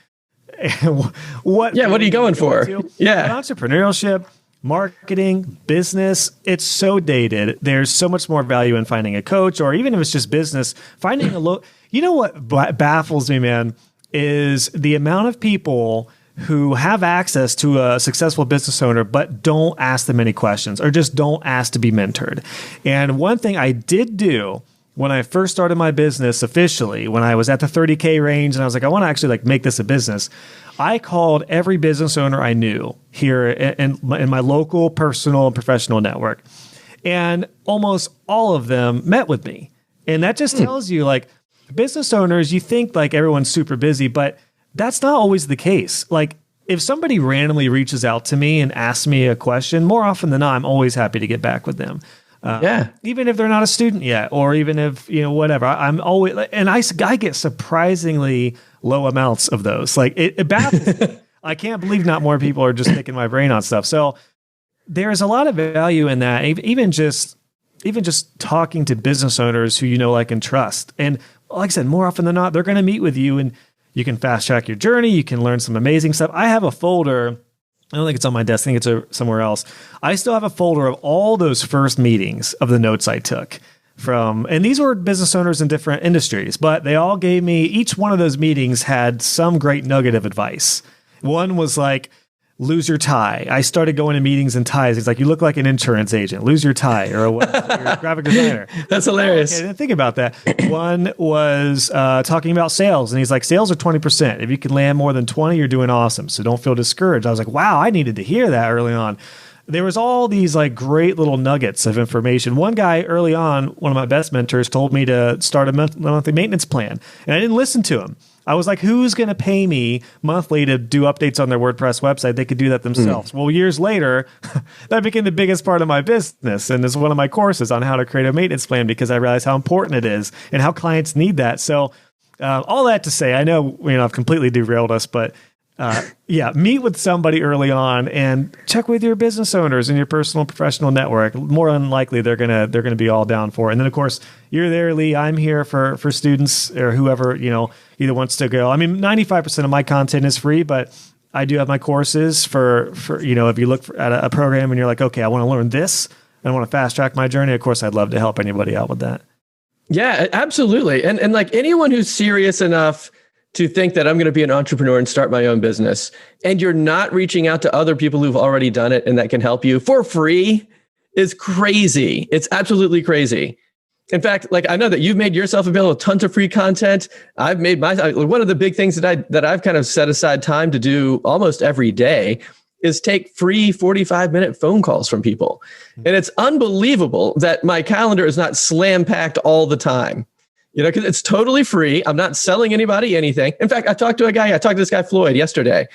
what are you going for? Yeah. But entrepreneurship, marketing, business, it's so dated. There's so much more value in finding a coach, or even if it's just business, finding what baffles me, man, is the amount of people who have access to a successful business owner, but don't ask them any questions or just don't ask to be mentored. And one thing I did do when I first started my business officially, when I was at the 30K range and I was like, I want to actually make this a business, I called every business owner I knew here in my local personal and professional network. And almost all of them met with me. And that just tells you, like, business owners, you think like everyone's super busy, but that's not always the case. Like, if somebody randomly reaches out to me and asks me a question, more often than not, I'm always happy to get back with them. Even if they're not a student yet, or even if, whatever, I'm always, and I get surprisingly low amounts of those. Like it baffles me. I can't believe not more people are just picking my brain on stuff. So there's a lot of value in that. Even just talking to business owners who like and trust. And like I said, more often than not, they're going to meet with you and you can fast track your journey. You can learn some amazing stuff. I have a folder. I don't think it's on my desk. I think it's somewhere else. I still have a folder of all those first meetings of the notes I took from, and these were business owners in different industries, but they all gave me, each one of those meetings had some great nugget of advice. One was like, lose your tie. I started going to meetings in ties. He's like, you look like an insurance agent. Lose your tie, or you're a graphic designer. That's hilarious. Okay, I didn't think about that. One was talking about sales. And he's like, sales are 20%. If you can land more than 20, you're doing awesome. So don't feel discouraged. I was like, wow, I needed to hear that early on. There was all these like great little nuggets of information. One guy early on, one of my best mentors, told me to start a monthly maintenance plan. And I didn't listen to him. I was like, who's going to pay me monthly to do updates on their WordPress website? They could do that themselves. Well, years later, that became the biggest part of my business. And it's one of my courses on how to create a maintenance plan because I realized how important it is and how clients need that. So all that to say, I know I've completely derailed us, but meet with somebody early on and check with your business owners and your personal and professional network. More unlikely they're gonna be all down for it. And then of course you're there, Lee. I'm here for students or whoever either wants to go. I mean, 95% of my content is free, but I do have my courses for if you look at a program and you're like, okay, I want to learn this and I want to fast track my journey. Of course, I'd love to help anybody out with that. Yeah, absolutely. And like anyone who's serious enough to think that I'm going to be an entrepreneur and start my own business, and you're not reaching out to other people who've already done it and that can help you for free is crazy. It's absolutely crazy. In fact, like I know that you've made yourself available with tons of free content. I've made one of the big things that I've kind of set aside time to do almost every day is take free 45-minute phone calls from people. And it's unbelievable that my calendar is not slam packed all the time, because it's totally free. I'm not selling anybody anything. In fact, I talked to this guy, Floyd, yesterday,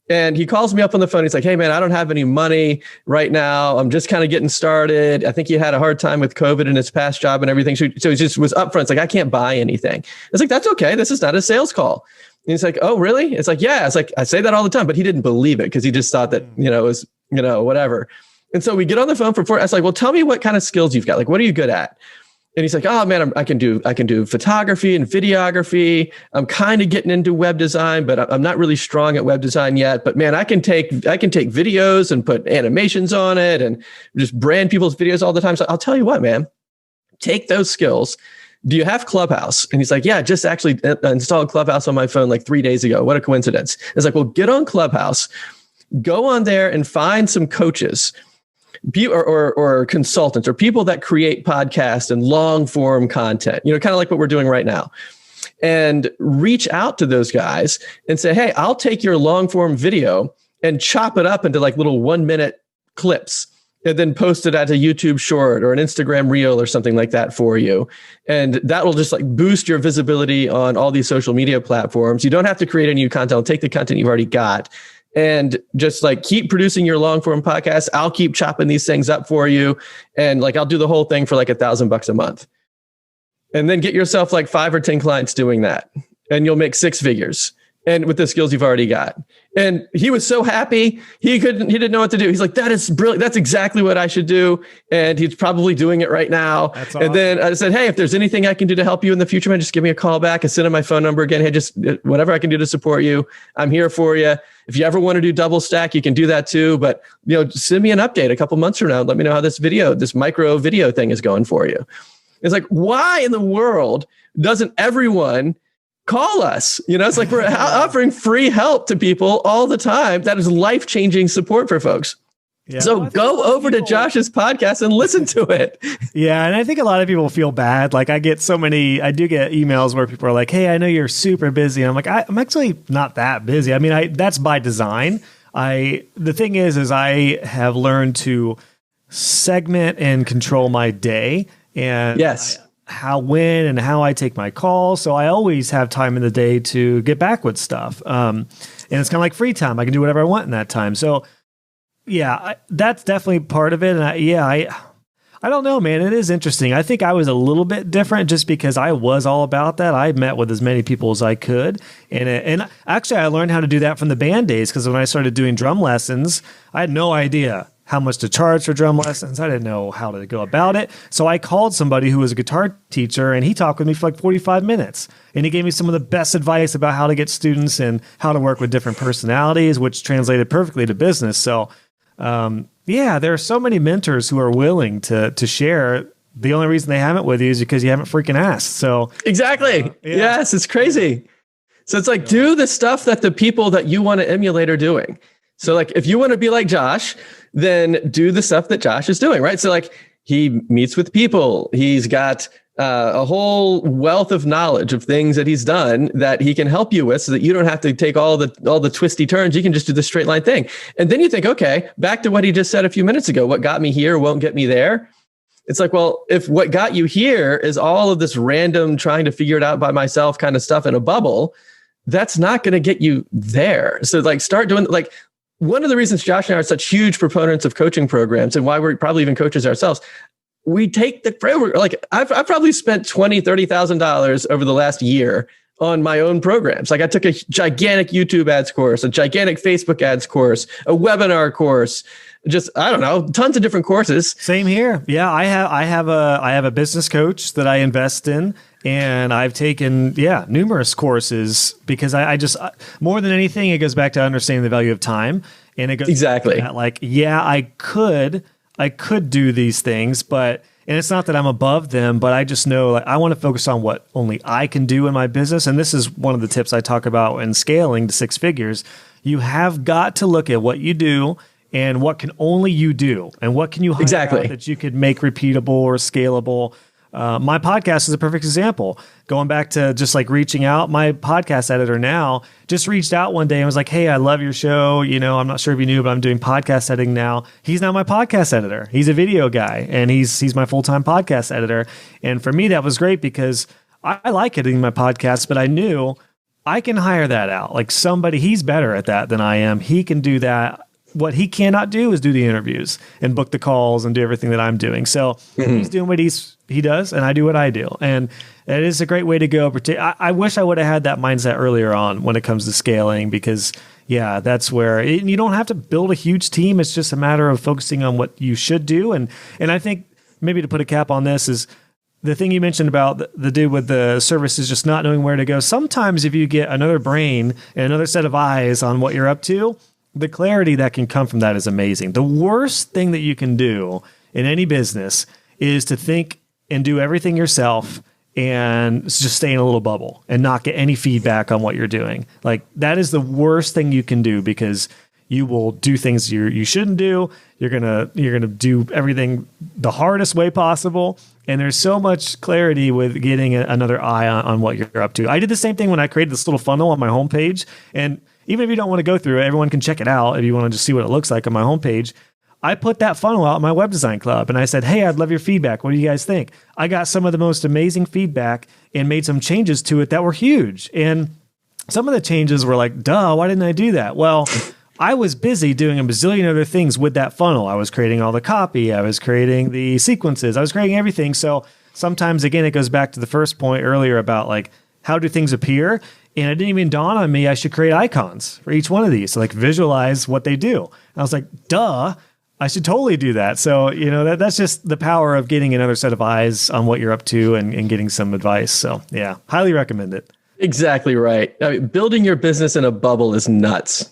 and he calls me up on the phone. He's like, hey man, I don't have any money right now. I'm just kind of getting started. I think he had a hard time with COVID in his past job and everything. So he just was upfront. It's like, I can't buy anything. It's like, that's okay. This is not a sales call. And he's like, oh, really? It's like, yeah. It's like, I say that all the time, but he didn't believe it because he just thought that, it was, whatever. And so we get on the phone for 4. I was like, well, tell me what kind of skills you've got. Like, what are you good at? And he's like, oh man, I can do photography and videography. I'm kind of getting into web design, but I'm not really strong at web design yet. But man, I can take videos and put animations on it and just brand people's videos all the time. So I'll tell you what, man, take those skills. Do you have Clubhouse? And he's like, yeah, just actually installed Clubhouse on my phone like 3 days ago. What a coincidence. It's like, well, get on Clubhouse, go on there and find some coaches or consultants or people that create podcasts and long form content, kind of like what we're doing right now, and reach out to those guys and say, hey, I'll take your long form video and chop it up into like little 1-minute clips and then post it as a YouTube short or an Instagram reel or something like that for you. And that will just like boost your visibility on all these social media platforms. You don't have to create any new content. I'll take the content you've already got and just like keep producing your long form podcast. I'll keep chopping these things up for you. And like, I'll do the whole thing for like $1,000 a month. And then get yourself like 5 or 10 clients doing that. And you'll make 6 figures. And with the skills you've already got. And he was so happy. He didn't know what to do. He's like, that is brilliant. That's exactly what I should do. And he's probably doing it right now. That's awesome. And then I said, hey, if there's anything I can do to help you in the future, man, just give me a call back. I send him my phone number again. Hey, just whatever I can do to support you. I'm here for you. If you ever want to do DoubleStack, you can do that too. But, send me an update a couple months from now. Let me know how this micro video thing is going for you. It's like, why in the world doesn't everyone call us? It's like we're offering free help to people all the time. That is life-changing support for folks. Yeah, so go over to Josh's podcast and listen to it. Yeah. And I think a lot of people feel bad. Like I do get emails where people are like, hey, I know you're super busy. And I'm like, I'm actually not that busy. I mean, that's by design. The thing is I have learned to segment and control my day. And yes. When and how I take my calls. So I always have time in the day to get back with stuff. And it's kind of like free time. I can do whatever I want in that time. So yeah, that's definitely part of it. And I don't know, man. It is interesting. I think I was a little bit different just because I was all about that. I met with as many people as I could. And actually I learned how to do that from the band days. Because when I started doing drum lessons, I had no idea how much to charge for drum lessons. I didn't know how to go about it. So I called somebody who was a guitar teacher and he talked with me for like 45 minutes. And he gave me some of the best advice about how to get students and how to work with different personalities, which translated perfectly to business. So there are so many mentors who are willing to share. The only reason they haven't with you is because you haven't freaking asked. So exactly. Yes, it's crazy. So it's like, do the stuff that the people that you want to emulate are doing. So like, if you want to be like Josh, then do the stuff that Josh is doing, right? So like he meets with people. He's got a whole wealth of knowledge of things that he's done that he can help you with so that you don't have to take all the twisty turns. You can just do the straight line thing. And then you think, okay, back to what he just said a few minutes ago, what got me here won't get me there. It's like, well, if what got you here is all of this random trying to figure it out by myself kind of stuff in a bubble, that's not going to get you there. So like start doing like, one of the reasons Josh and I are such huge proponents of coaching programs and why we're probably even coaches ourselves, we take the framework. Like I've probably spent $20,000-$30,000 over the last year on my own programs. Like I took a gigantic YouTube ads course, a gigantic Facebook ads course, a webinar course, just, I don't know, tons of different courses. Same here. Yeah. I have a business coach that I invest in. And I've taken, numerous courses because I just, more than anything, it goes back to understanding the value of time. And it goes exactly that, like, I could do these things, and it's not that I'm above them, but I just know like I want to focus on what only I can do in my business. And this is one of the tips I talk about in scaling to 6 figures. You have got to look at what you do and what can only you do and what can you hire out that you could make repeatable or scalable. My podcast is a perfect example. Going back to just like reaching out, my podcast editor now just reached out one day and was like, "Hey, I love your show. I'm not sure if you knew, but I'm doing podcast editing now." He's now my podcast editor. He's a video guy, and he's my full-time podcast editor. And for me, that was great because I like editing my podcasts, but I knew I can hire that out. Like somebody, he's better at that than I am. He can do that. What he cannot do is do the interviews and book the calls and do everything that I'm doing. So he's doing what he does, and I do what I do. And it is a great way to go. I wish I would have had that mindset earlier on when it comes to scaling, because that's where you don't have to build a huge team. It's just a matter of focusing on what you should do. And I think maybe to put a cap on this is the thing you mentioned about the dude with the services just not knowing where to go. Sometimes if you get another brain and another set of eyes on what you're up to, the clarity that can come from that is amazing. The worst thing that you can do in any business is to think and do everything yourself and just stay in a little bubble and not get any feedback on what you're doing. Like that is the worst thing you can do, because you will do things you shouldn't do. You're gonna do everything the hardest way possible. And there's so much clarity with getting another eye on what you're up to. I did the same thing when I created this little funnel on my homepage. And even if you don't want to go through it, everyone can check it out if you want to just see what it looks like on my homepage. I put that funnel out in my web design club and I said, "Hey, I'd love your feedback. What do you guys think?" I got some of the most amazing feedback and made some changes to it that were huge. And some of the changes were like, duh, why didn't I do that? Well, I was busy doing a bazillion other things with that funnel. I was creating all the copy. I was creating the sequences. I was creating everything. So sometimes, again, it goes back to the first point earlier about like, how do things appear? And it didn't even dawn on me I should create icons for each one of these to like visualize what they do. And I was like, duh, I should totally do that. So, that's just the power of getting another set of eyes on what you're up to and getting some advice. So yeah, highly recommend it. Exactly right. I mean, building your business in a bubble is nuts.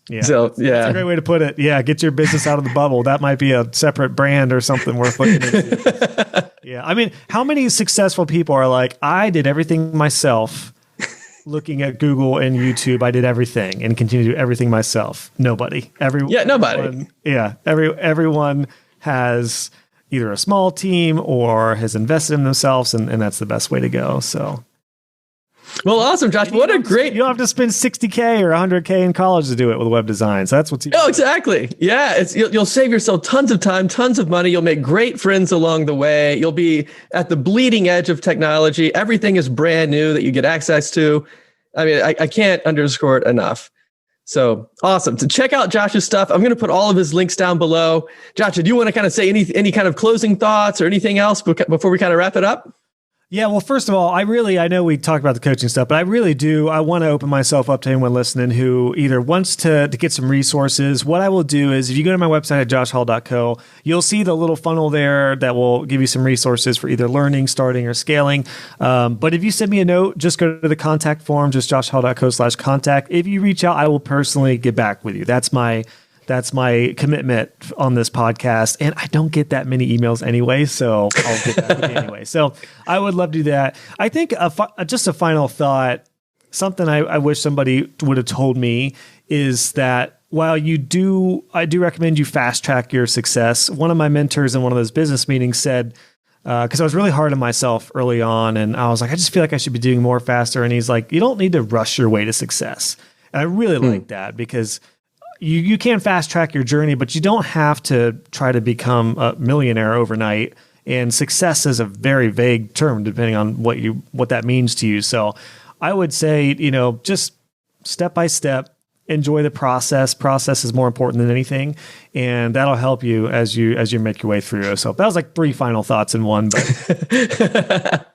Yeah. So, yeah. That's a great way to put it. Yeah. Get your business out of the bubble. That might be a separate brand or something worth looking into. Yeah. I mean, how many successful people are like, I did everything myself, looking at Google and YouTube, I did everything and continue to do everything myself? Nobody. Nobody. Everyone has either a small team or has invested in themselves, and that's the best way to go. So. Well, awesome, Josh. What a great... You don't have to spend $60K or $100K in college to do it with web design. So that's what's... Oh, exactly. Yeah. You'll save yourself tons of time, tons of money. You'll make great friends along the way. You'll be at the bleeding edge of technology. Everything is brand new that you get access to. I mean, I can't underscore it enough. So awesome. To check out Josh's stuff, I'm going to put all of his links down below. Josh, do you want to kind of say any kind of closing thoughts or anything else before we kind of wrap it up? Yeah, well, first of all, I know we talked about the coaching stuff, but I want to open myself up to anyone listening who either wants to get some resources. What I will do is if you go to my website at joshhall.co, you'll see the little funnel there that will give you some resources for either learning, starting, or scaling. But if you send me a note, just go to the contact form, just joshhall.co/contact. If you reach out, I will personally get back with you. That's my commitment on this podcast. And I don't get that many emails anyway, so I'll get back with you anyway. So I would love to do that. I think just a final thought, something I wish somebody would have told me is that while I do recommend you fast track your success. One of my mentors in one of those business meetings said, because I was really hard on myself early on, and I was like, I just feel like I should be doing more faster. And he's like, you don't need to rush your way to success. And I really like that, because you can fast track your journey, but you don't have to try to become a millionaire overnight. And success is a very vague term depending on what that means to you. So I would say, just step by step, enjoy the process. Process is more important than anything, and that'll help you as you make your way through. So that was like 3 final thoughts in one, but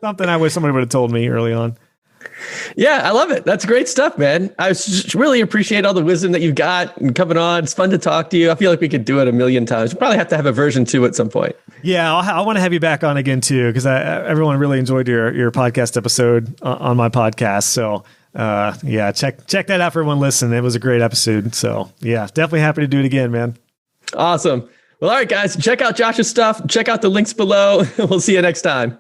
something I wish somebody would have told me early on. Yeah, I love it. That's great stuff, man. I just really appreciate all the wisdom that you've got and coming on. It's fun to talk to you. I feel like we could do it a million times. We'll probably have to have a version 2 at some point. Yeah, I want to have you back on again too, because everyone really enjoyed your podcast episode on my podcast. So check that out for everyone listening. It was a great episode. So yeah, definitely happy to do it again, man. Awesome. Well, all right, guys, check out Josh's stuff. Check out the links below. We'll see you next time.